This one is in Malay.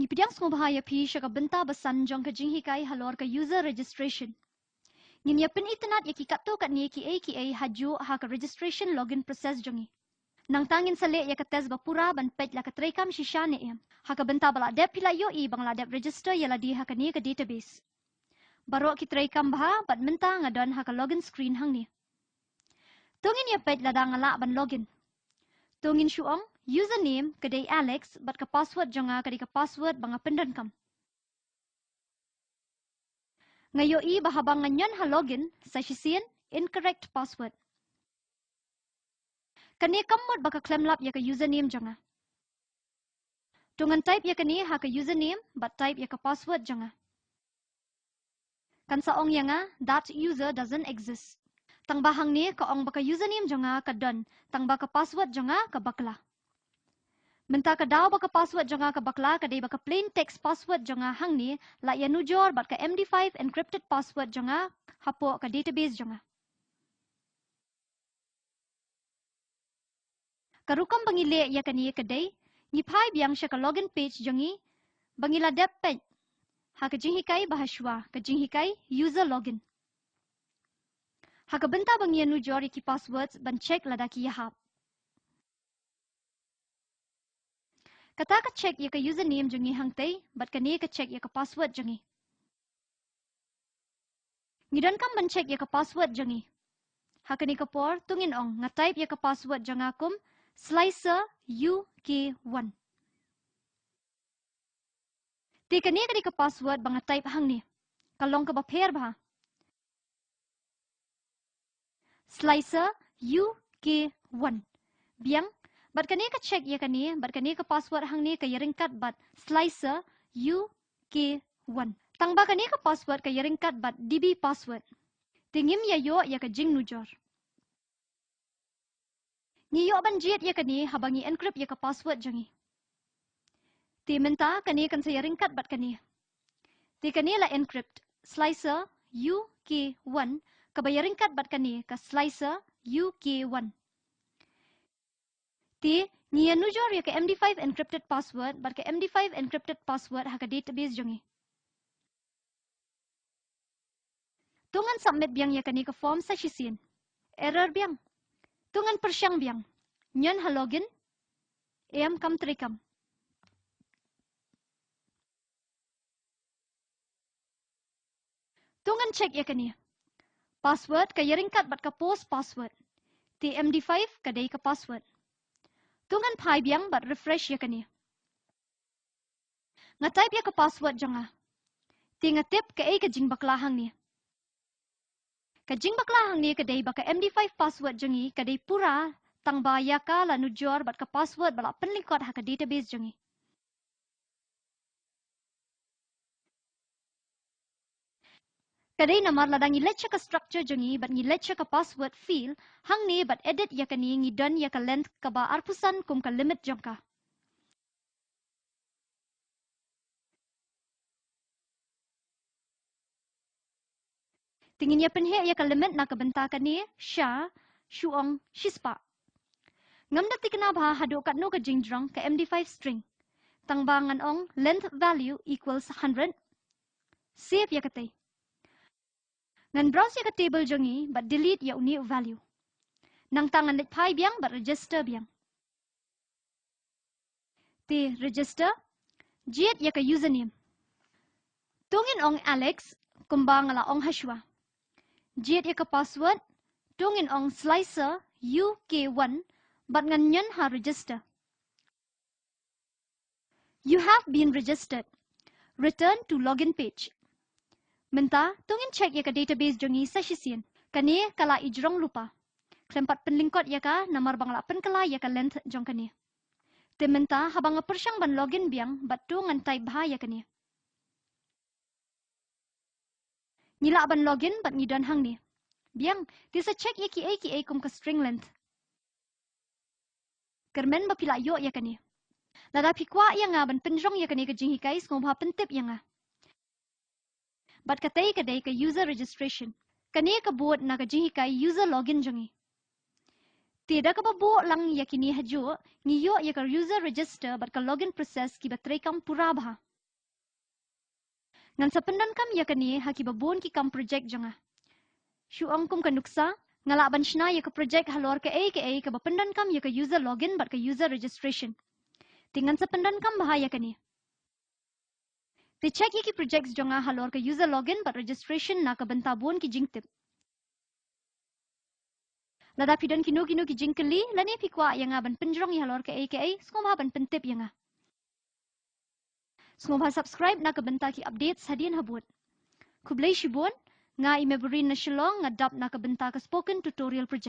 Ni pidyang semua bahaya pi syaka benta besan jong ke jinghikai halor ke user registration. Ni pin internet ya ki kato kat ni ki haju ha ke registration login process jongi. Nang tangin salik ya ke tes bapura ban pej la ke trekam shisha ne em. Ha ke benta bala dep pila yo I bang la dep register ya la di ha ke ni ke database. Baru ki trekam bah bat minta ngadon ha ke login screen hang ni. Tungin ya pej la da ngala ban login. Tungin syuong username kedai Alex bat ke password jonga kedai ke password banga pendan kam. Ngayo I bahabang nganyan ha login sa sisien incorrect password. Kani kamot baka claim lap ya ke username jonga. Tungan type ya kani ha ke username but type ya ke password jonga. Kan saong yanga that user doesn't exist. Tang bahang ni ka ong baka username jonga ka don, tang baka password jonga ka bakla. Menta ka daw baka password jonga ka bakla ka day baka plain text password jonga hang ni la ya nujor bat ka MD5 encrypted password jonga hapo ka database jonga. Karukam bangile ya kani ka day ni pai biang siya ka login page jongi bangila dep page ha ka jinghikai bahaswa ka jinghikai user login. Ha ka benta bangia nujor ki passwords ban check lada ki yahap. Kata ka check ya ka username jongi hangtay, bat kani ka check ya ka password jongi. Ngidan kam ban check ya ka password jongi. Ha kani ka por tungin ong nga type ya ka password jonga kum slicer UK1. Ti kani ka password banga type hang ni. Kalong ka ba pair ba? Slicer UK1. Biang bat kani ka check ya kani, bat kani ka password hang ni ka yaringkat bat slicer UK1. Tangba kani ka password ka yaringkat bat DB password. Tingim ya yo ya ka jing nujor. Ni yo ban jiet ya kani habangi encrypt ya ka password jangi. Ti menta kani kan sa yaringkat bat kani. Ti kani la encrypt slicer UK1 ka bayaringkat bat kani ka slicer UK1. Ti niya nujor ya ka MD5 encrypted password bat ka MD5 encrypted password ha ka database jongi. Tungan submit biang ya kani ka form sa sisin. Error biang. Tungan persyang biang. Nyon ha login. Em kam trikam. Tungan check ya kani. Password ka yaringkat bat ka post password. Ti MD5 ka day ka password. Tungan pai biang bat refresh ya kani. Nga type ya ka password janga. Ti nga tip ka ay ka jing baklahang ni. Ka jing baklahang ni ka day baka MD5 password jangi ka day pura tang baya ka la nujor bat ka password bala penlingkot ha ka database jangi. Kadai namar ladang iletcha ka structure jangi bat ngiletcha ka password field hang ni bat edit ya kani ngidon ya ka length ka ba arpusan kum ka limit jangka. Tingin ya penhe ya ka limit na ka benta kani sha shuong shispa. Ngamdak ti kenapa hadu kat no ka jingjrang ka MD5 string. Tangbangan ong length value equals 100. Save ya katay. Ngan browse ya ka table jangi but delete ya uni value. Nang tangan lit pai biang but register biang. Ti register jiet ya ka username. Tungin ong Alex kumbang ala ong hashwa. Jiet ya ka password tungin ong slicer UK1 but ngan nyan ha register. You have been registered. Return to login page. Menta tungin check ya ka database jangi sa sisien. Kani kala ijrong lupa. Klempat penlingkot ya ka namar bangla penkala ya ka length jong kani. Tementa habang persyang ban login biang batu ngan type bah ya kani. Nila ban login bat ngidon hang ni. Biang tisa check ya ki kum ka string length. Kermen bapila yo ya kani. Lada pikwa ya nga ban penjong ya kani ka jinghikai ngobha pentip ya nga. Bat katay kaday ka user registration. Kani ka buot na ka jinghikai user login jangi. Tidak ka babuo lang ya kini hajo, ngiyo ya ka user register bat ka login process ki batray kam pura bah. Ngan sa pendan kam ya kani haki babon ki kam project janga. Shu angkum kanuksa ngalaban shna ya ka project halor ka ka bapendan kam ya ka user login bat ka user registration. Tingan sa pendan kam bahaya kani. Te check ya ki projects janga halor ka user login bat registration na ka bentabon ki jingtip. Lada pidan kino ki jingkeli lani pikwa yang aban penjrong ya halor ka skom ban pentip yang Skom subscribe na ka benta ki updates hadian habut. Kublay shibon nga imeburin na shilong nga dap na ka benta ka spoken tutorial project.